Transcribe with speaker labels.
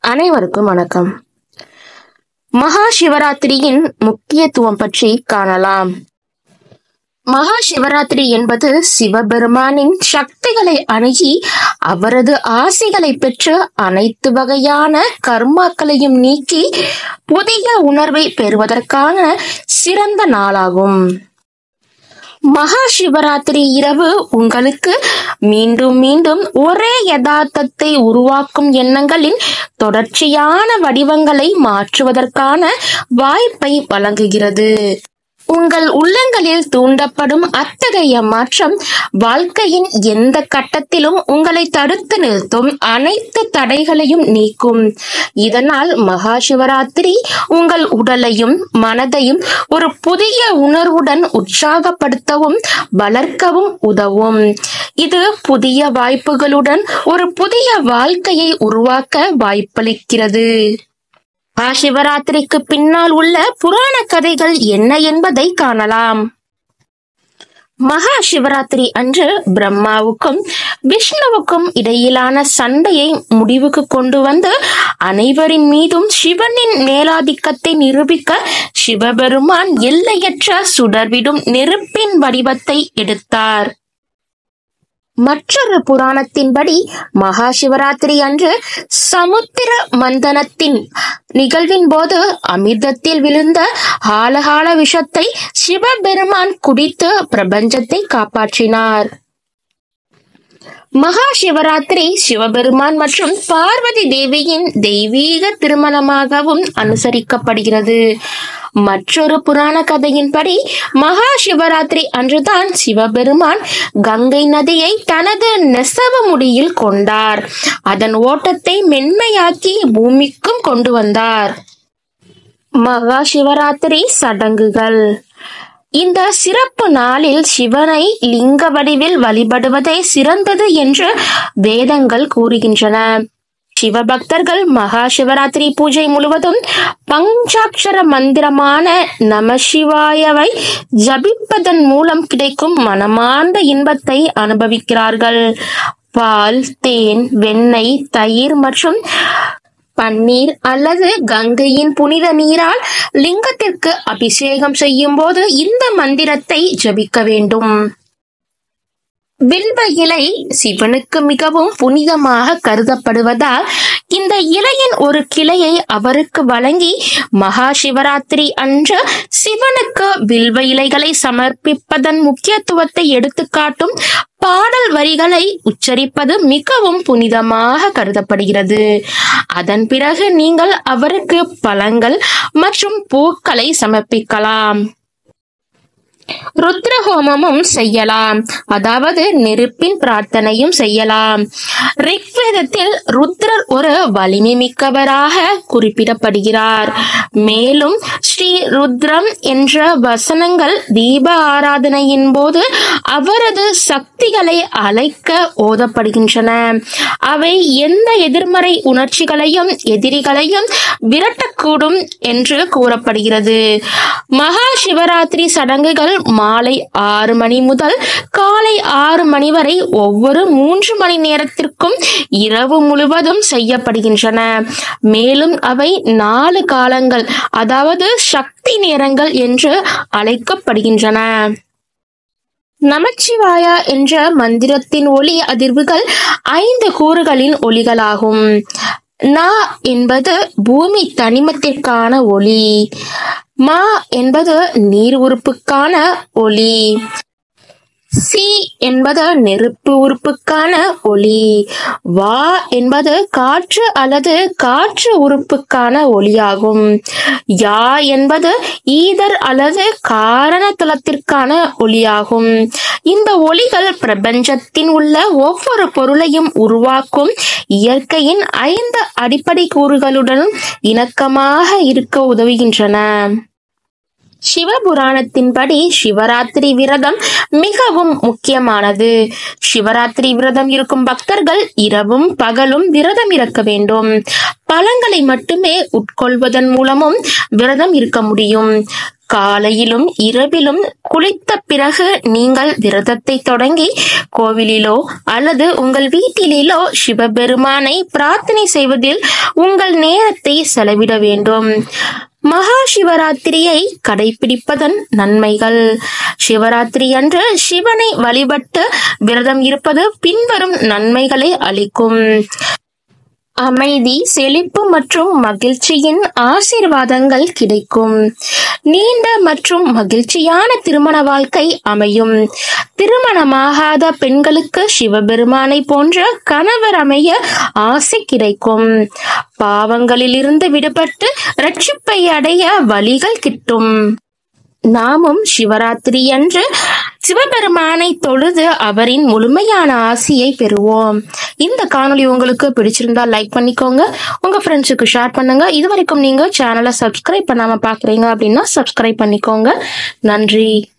Speaker 1: அனைவருக்கும் வணக்கம். மகா சிவராத்திரியின் முக்கியத்துவம் பற்றி காணலாம். மகா சிவராத்திரி என்பது சிவபெருமானின் சக்திகளை அணுகி அவரது ஆசைகளை பெற்று அனைத்து வகையான கர்மாக்களையும் நீக்கி புதிய உணர்வை பெறுவதற்கான சிறந்த நாளாகும். மகா சிவராத்திரி இரவு உங்களுக்கு மீண்டும் மீண்டும் ஒரே யதார்த்தத்தை உருவாக்கும் எண்ணங்களின் தொடர்ச்சியான வடிவங்களை மாற்றுவதற்கான வாய்ப்பை வழங்குகிறது. உங்கள் உள்ளங்களில் தூண்டப்படும் அத்தகைய மாற்றம் வாழ்க்கையின் எந்த கட்டத்திலும் உங்களை தடுத்து நிறுத்தும் அனைத்து தடைகளையும் நீக்கும். இதனால் மகா சிவராத்திரி உங்கள் உடலையும் மனதையும் ஒரு புதிய உணர்வுடன் உற்சாகப்படுத்தவும் வளர்க்கவும் உதவும். இது புதிய வாய்ப்புகளுடன் ஒரு புதிய வாழ்க்கையை உருவாக்க வாய்ப்பளிக்கிறது. மகா சிவராத்திரிக்கு பின்னால் உள்ள புராண கதைகள் என்ன என்பதை காணலாம். மகா சிவராத்திரி அன்று பிரம்மாவுக்கும் விஷ்ணுவுக்கும் இடையிலான சண்டையை முடிவுக்கு கொண்டு வந்து அனைவரின் மீதும் சிவனின் மேலாதிக்கத்தை நிரூபிக்க சிவபெருமான் எல்லையற்ற சுடர்விடும் நெருப்பின் வடிவத்தை எடுத்தார். மற்றொரு புராணத்தின்படி மகா சிவராத்திரி அன்று சமுத்திர மந்தனத்தின் நிகழ்வின் போது அமிர்தத்தில் விழுந்த ஆலகால விஷத்தை சிவபெருமான் குடித்து பிரபஞ்சத்தை காப்பாற்றினார். மகா சிவராத்திரி சிவபெருமான் மற்றும் பார்வதி தேவியின் தெய்வீக திருமணமாகவும் அனுசரிக்கப்படுகிறது. மற்றொரு புராண கதையின்படி மகா சிவராத்திரி அன்றுதான் சிவபெருமான் கங்கை நதியை தனது நெசவு முடியில் கொண்டார். அதன் ஓட்டத்தை மென்மையாக்கி பூமிக்கும் கொண்டு வந்தார். மகா சிவராத்திரி சடங்குகள். இந்த சிறப்பு நாளில் சிவனை லிங்க வடிவில் வழிபடுவதே சிறந்தது என்று வேதங்கள் கூறுகின்றன. சிவபக்தர்கள் மகா சிவராத்திரி பூஜை முழுவதும் பஞ்சாட்சர மந்திரமான நமசிவாயவை ஜபிப்பதன் மூலம் கிடைக்கும் மனமார்ந்த இன்பத்தை அனுபவிக்கிறார்கள். பால், தேன், வெண்ணெய், தயிர் மற்றும் பன்னீர் அல்லது கங்கையின் புனித நீரால் லிங்கத்திற்கு அபிஷேகம் செய்யும் போது இந்த மந்திரத்தை ஜபிக்க வேண்டும். வில்வ இலை சிவனுக்கு மிகவும் புனிதமாக கருதப்படுவதால் இந்த இலையின் ஒரு கிளையை அவருக்கு வழங்கி மகா சிவராத்திரி அன்று சிவனுக்கு வில்வ இலைகளை சமர்ப்பிப்பதன் முக்கியத்துவத்தை எடுத்துக்காட்டும் பாடல் வரிகளை உச்சரிப்பது மிகவும் புனிதமாக கருதப்படுகிறது. அதன் பிறகு நீங்கள் அவருக்கு பழங்கள் மற்றும் பூக்களை சமர்ப்பிக்கலாம். ருத்ர ஹோமமும் செய்யலாம், அதாவது நெருப்பின் பிரார்த்தனையும் செய்யலாம். ரிக்வேதத்தில் ருத்ரர் ஒரு வலிமை மிக்கவராக குறிப்பிடப்படுகிறார். மேலும் ஸ்ரீ ருத்ரம் என்ற வசனங்கள் தீப ஆராதனையின் போது அவரது சக்திகளை அழைக்க ஓதப்படுகின்றன. அவை எந்த எதிர்மறை உணர்ச்சிகளையும் எதிரிகளையும் விரட்டக்கூடும் என்று கூறப்படுகிறது. மகா சிவராத்திரி சடங்குகள் மாலை 6 மணி முதல் காலை 6 மணி வரை ஒவ்வொரு 3 மணி நேரத்திற்கும் இரவு முழுவதும் செய்யப்படுகின்றன. மேலும் அவை 4 காலங்கள், அதாவது சக்தி நேரங்கள் என்று அழைக்கப்படுகின்றன. நமச்சிவாயா என்ற மந்திரத்தின் ஒலி அதிர்வுகள் 5 கூறுகளின் ஒலிகளாகும். நா என்பது பூமி தனிமத்திற்கான ஒலி. மா என்பது நீர் உறுப்புக்கான ஒலி. சி என்பது நெருப்பு உறுப்புக்கான ஒலி. வா என்பது காற்று அல்லது காற்று உறுப்புக்கான ஒலியாகும். யா என்பது ஈதர் அல்லது காரண தளத்திற்கான ஒலியாகும். இந்த ஒலிகள் பிரபஞ்சத்தின் உள்ள ஒவ்வொரு பொருளையும் உருவாக்கும் இயற்கையின் 5 அடிப்படை கூறுகளுடன் இணக்கமாக இருக்க உதவுகின்றன. சிவபுராணத்தின்படி சிவராத்திரி விரதம் மிகவும் முக்கியமானது. சிவராத்திரி விரதம் இருக்கும் பக்தர்கள் இரவும் பகலும் விரதம் இருக்க வேண்டும். பழங்களை மட்டுமே உட்கொள்வதன் மூலமும் விரதம் இருக்க முடியும். காலையிலும் இரவிலும் குளித்த பிறகு நீங்கள் விரதத்தை தொடங்கி கோவிலிலோ அல்லது உங்கள் வீட்டிலோ சிவபெருமானை பிரார்த்தனை செய்வதில் உங்கள் நேரத்தை செலவிட வேண்டும். மகா சிவராத்திரியை கடைபிடிப்பதன் நன்மைகள். சிவராத்திரி அன்று சிவனை வழிபட்டு விரதம் இருப்பது பின்வரும் நன்மைகளை அளிக்கும். அமைதி, செழிப்பு மற்றும் மகிழ்ச்சியின் ஆசீர்வாதங்கள் கிடைக்கும். நீண்ட மற்றும் மகிழ்ச்சியான திருமண வாழ்க்கை அமையும். திருமணமாகாத பெண்களுக்கு சிவபெருமானை போன்ற கணவர் அமைய ஆசை கிடைக்கும். பாவங்களிலிருந்து விடுபட்டு ரட்சிப்பை அடைய வழிகள் கிட்டும். நாமும் சிவராத்திரி அன்று சிவபெருமானை தொழுது அவரின் முழுமையான ஆசியை பெறுவோம். இந்த காணொளி உங்களுக்கு பிடிச்சிருந்தா லைக் பண்ணிக்கோங்க, உங்க ஃப்ரெண்ட்ஸுக்கு ஷேர் பண்ணுங்க. இதுவரைக்கும் நீங்க சேனலை சப்ஸ்கிரைப் பண்ணாம பாக்குறீங்க அப்படின்னா சப்ஸ்கிரைப் பண்ணிக்கோங்க. நன்றி.